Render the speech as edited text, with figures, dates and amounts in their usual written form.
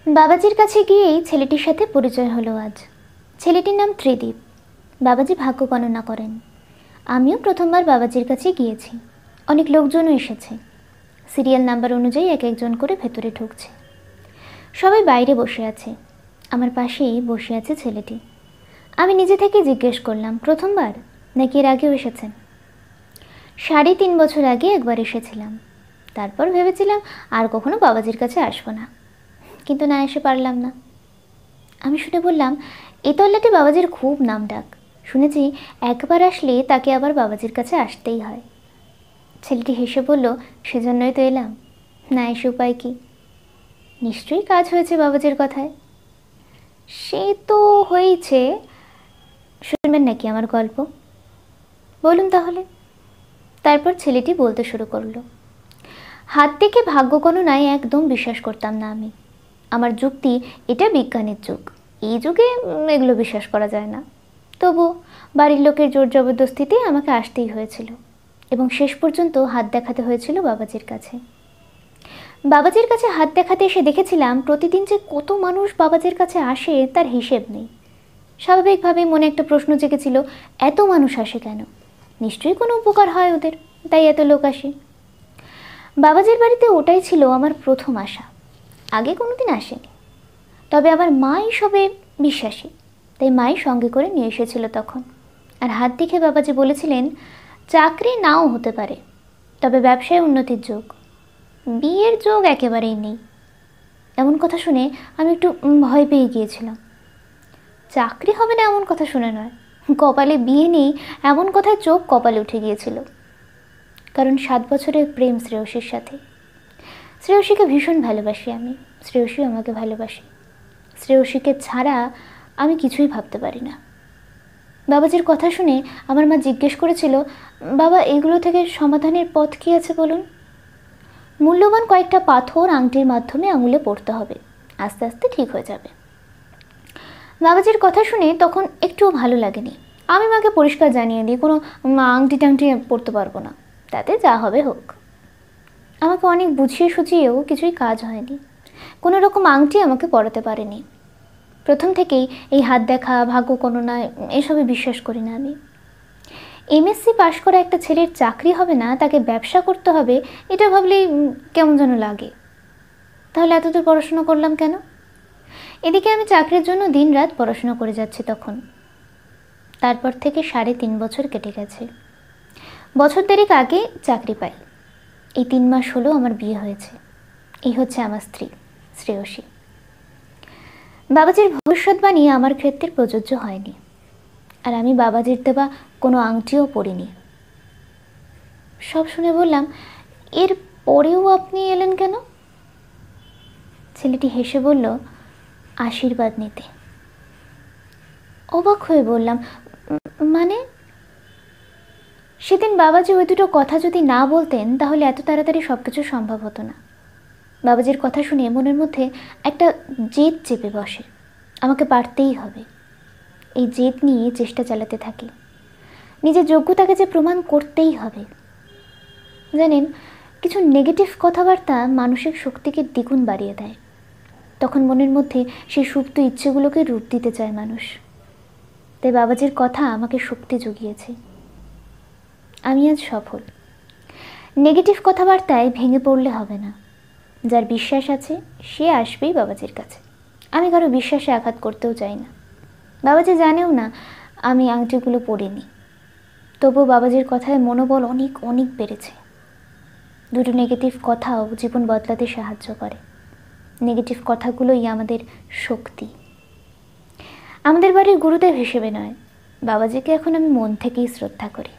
বাবাজির কাছে গিয়েই ছেলেটির সাথে পরিচয় হলো আজ। ছেলেটির নাম ত্রিদীপ। বাবাজি ভাগ্য গণনা করেন। আমিও প্রথমবার বাবাজির কাছে গিয়েছি। অনেক লোকজনও এসেছে। সিরিয়াল নাম্বার অনুযায়ী এক একজন করে ভেতরে ঢুকছে। সবাই বাইরে বসে আছে। আমার পাশেই বসে আছে ছেলেটি। আমি নিজে থেকে জিজ্ঞেস করলাম, প্রথমবার নাকি এর আগেও এসেছেন? 3.5 বছর আগে একবার এসেছিলাম। তারপর ভেবেছিলাম আর কখনো বাবাজির কাছে আসবো না, কিন্তু না এসে পারলাম না। আমি শুনে বললাম, এই তল্লাটে বাবাজির খুব নাম ডাক। শুনেছি একবার আসলে তাকে আবার বাবাজির কাছে আসতেই হয়। ছেলেটি হেসে বলল, সেজন্যই তো এলাম, না এসে উপায় কি? নিশ্চয়ই কাজ হয়েছে বাবাজির কথায়। সে তো হয়েছে। শুনবেন নাকি আমার গল্প? বলুন তাহলে। তারপর ছেলেটি বলতে শুরু করলো। হাত দেখে ভাগ্য গণনায় একদম বিশ্বাস করতাম না আমি। আমার যুক্তি, এটা বিজ্ঞানের যুগ, এই যুগে এগুলো বিশ্বাস করা যায় না। তবু বাড়ির লোকের জোর জবরদস্তিতে আমাকে আসতেই হয়েছিল, এবং শেষ পর্যন্ত হাত দেখাতে হয়েছিল বাবাজির কাছে। বাবাজির কাছে হাত দেখাতে এসে দেখেছিলাম প্রতিদিন যে কত মানুষ বাবাজির কাছে আসে তার হিসেব নেই। স্বাভাবিকভাবেই মনে একটা প্রশ্ন জেগেছিল, এত মানুষ আসে কেন? নিশ্চয়ই কোনো উপকার হয় ওদের, তাই এত লোক আসে। বাবাজির বাড়িতে ওটাই ছিল আমার প্রথম আসা। আগে কোনোদিন আসেনি। তবে আমার মাই সবে বিশ্বাসী, তাই মাই সঙ্গে করে নিয়ে এসেছিল তখন। আর হাত দেখে বাবাজি বলেছিলেন, চাকরি নাও হতে পারে, তবে ব্যবসায় উন্নতির যোগ, বিয়ের যোগ একেবারেই নেই। এমন কথা শুনে আমি একটু ভয় পেয়ে গিয়েছিলাম। চাকরি হবে না এমন কথা শুনে নয়, কপালে বিয়ে নেই এমন কথায় চোখ কপালে উঠে গিয়েছিল। কারণ 7 বছরের প্রেম শ্রেয়সীর সাথে। শ্রেয়সীকে ভীষণ ভালোবাসি আমি, শ্রেয়সীও আমাকে ভালোবাসে। শ্রেয়সীকে ছাড়া আমি কিছুই ভাবতে পারি না। বাবাজির কথা শুনে আমার মা জিজ্ঞেস করেছিল, বাবা এগুলো থেকে সমাধানের পথ কী আছে বলুন? মূল্যবান কয়েকটা পাথর আংটির মাধ্যমে আঙুলে পড়তে হবে, আস্তে আস্তে ঠিক হয়ে যাবে। বাবাজির কথা শুনে তখন একটুও ভালো লাগেনি। আমি মাকে পরিষ্কার জানিয়ে দিই, কোনো আংটি টাংটি পড়তে পারবো না, তাতে যা হবে হোক। আমাকে অনেক বুঝিয়ে সুঝিয়েও কিছুই কাজ হয়নি। কোনো রকম আংটি আমাকে পরাতে পারেনি। প্রথম থেকেই এই হাত দেখা, ভাগ্য গণনা এসবে বিশ্বাস করি না আমি। এমএসসি পাশ করা একটা ছেলের চাকরি হবে না, তাকে ব্যবসা করতে হবে, এটা ভাবলেই কেমন যেন লাগে। তাহলে এতদূর পড়াশোনা করলাম কেন? এদিকে আমি চাকরির জন্য দিনরাত পড়াশোনা করে যাচ্ছি তখন। তারপর থেকে 3.5 বছর কেটে গেছে। বছর দেড়েক আগে চাকরি পাই। এই 3 মাস হলো আমার বিয়ে হয়েছে। এই হচ্ছে আমার স্ত্রী শ্রেয়সী। বাবাজির ভবিষ্যৎবাণী আমার ক্ষেত্রে প্রযোজ্য হয়নি, আর আমি বাবাজির দেওয়া কোনো আংটিও পরিনি। সব শুনে বললাম, এর পরেও আপনি এলেন কেন? ছেলেটি হেসে বলল, আশীর্বাদ নিতে। অবাক হয়ে বললাম, মানে? সেদিন বাবাজি ওই দুটো কথা যদি না বলতেন তাহলে এত তাড়াতাড়ি সব কিছু সম্ভব হতো না। বাবাজির কথা শুনে মনের মধ্যে একটা জেদ চেপে বসে, আমাকে পারতেই হবে। এই জেদ নিয়ে চেষ্টা চালাতে থাকি, নিজের যোগ্যতাকে যে প্রমাণ করতেই হবে। জানেন, কিছু নেগেটিভ কথাবার্তা মানসিক শক্তিকে দ্বিগুণ বাড়িয়ে দেয়। তখন মনের মধ্যে সেই সুপ্ত ইচ্ছেগুলোকে রূপ দিতে চায় মানুষ। তাই বাবাজির কথা আমাকে শক্তি জুগিয়েছে। আমি আজ সফল। নেগেটিভ কথাবার্তায় ভেঙে পড়লে হবে না। যার বিশ্বাস আছে সে আসবেই বাবাজির কাছে। আমি কারো বিশ্বাসে আঘাত করতেও চাই না। বাবাজি জানেও না আমি আংটিগুলো পরিনি। তবুও বাবাজির কথায় মনোবল অনেক অনেক বেড়েছে। দুটো নেগেটিভ কথাও জীবন বদলাতে সাহায্য করে। নেগেটিভ কথাগুলোই আমাদের শক্তি। আমাদের বাড়ির গুরুদেব হিসেবে নয়, বাবাজিকে এখন আমি মন থেকেই শ্রদ্ধা করি।